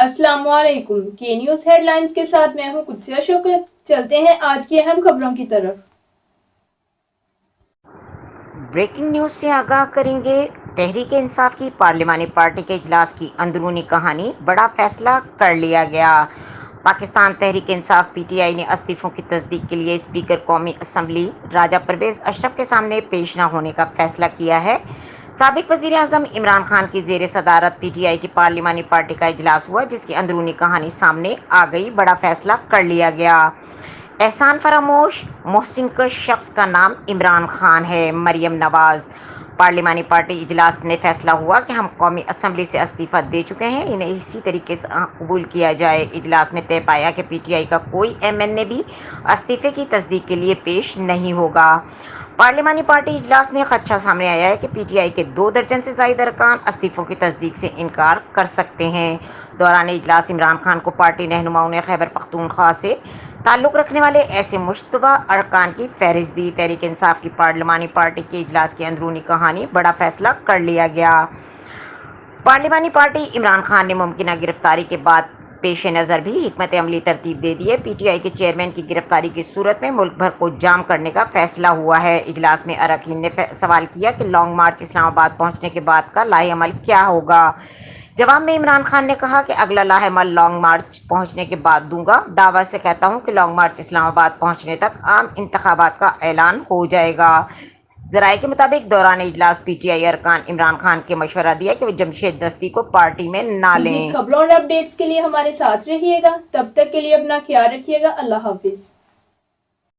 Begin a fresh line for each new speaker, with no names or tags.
अस्सलाम वालेकुम। के न्यूज़ हेडलाइंस के साथ मैं हूं कुत्सिया शौकत। चलते हैं आज की अहम खबरों की तरफ।
ब्रेकिंग न्यूज से आगाह करेंगे। तहरीक इंसाफ की पार्लिमानी पार्टी के इजलास की अंदरूनी कहानी, बड़ा फैसला कर लिया गया। पाकिस्तान तहरीक इंसाफ पीटीआई ने इस्तीफों की तस्दीक के लिए स्पीकर कौमी असम्बली राजा परवेज अशरफ के सामने पेश न होने का फैसला किया है। साबिक वजीर आजम इमरान खान की जेर सदारत पीटीआई की पार्लिमानी पार्टी का इजलास हुआ, जिसकी अंदरूनी कहानी सामने आ गई। बड़ा फैसला कर लिया गया। एहसान फरामोश मोहसिन का शख्स का नाम इमरान खान है। मरियम नवाज। पार्लिमानी पार्टी इजलास ने फैसला हुआ कि हम कौमी असम्बली से इस्तीफा दे चुके हैं, इन्हें इसी तरीके से कबूल किया जाए। इजलास ने तय पाया कि पीटीआई का कोई एमएनए भी इस्तीफे की तस्दीक के लिए पेश नहीं होगा। पार्लिमानी पार्टी इजलास में खदशा सामने आया है कि पीटीआई के 2 दर्जन से ज़ायद अरकान इस्तीफों की तस्दीक से इनकार कर सकते हैं। दौरान इजलास इमरान खान को पार्टी रहनुमाओं ने खैबर पख्तूनख्वा से ताल्लुक़ रखने वाले ऐसे मुश्तबा अरकान की फहरिस्त दी। तहरीक इंसाफ की पार्लिमानी पार्टी के इजलास की अंदरूनी कहानी, बड़ा फैसला कर लिया गया। पार्लिमानी पार्टी इमरान खान ने मुमकिन गिरफ्तारी के बाद पेश नज़र भी हिकमत अमली तरतीब दे दी है। पीटीआई के चेयरमैन की गिरफ्तारी की सूरत में मुल्क भर को जाम करने का फैसला हुआ है। इजलास में अरकान ने सवाल किया कि लॉन्ग मार्च इस्लामाबाद पहुंचने के बाद का लाहेअमल क्या होगा। जवाब में इमरान खान ने कहा कि अगला लाहेअमल लॉन्ग मार्च पहुंचने के बाद दूंगा। दावा से कहता हूं कि लॉन्ग मार्च इस्लामाबाद पहुंचने तक आम इंतखाबात का ऐलान हो जाएगा। ज़राए के मुताबिक दौरान इजलास पीटीआई अरकान इमरान खान के मशवरा दिया कि वे जमशेद दस्ती को पार्टी में ना
मज़ीद
लें।
खबरों और अपडेट्स के लिए हमारे साथ रहिएगा। तब तक के लिए अपना ख्याल रखिएगा। अल्लाह हाफिज।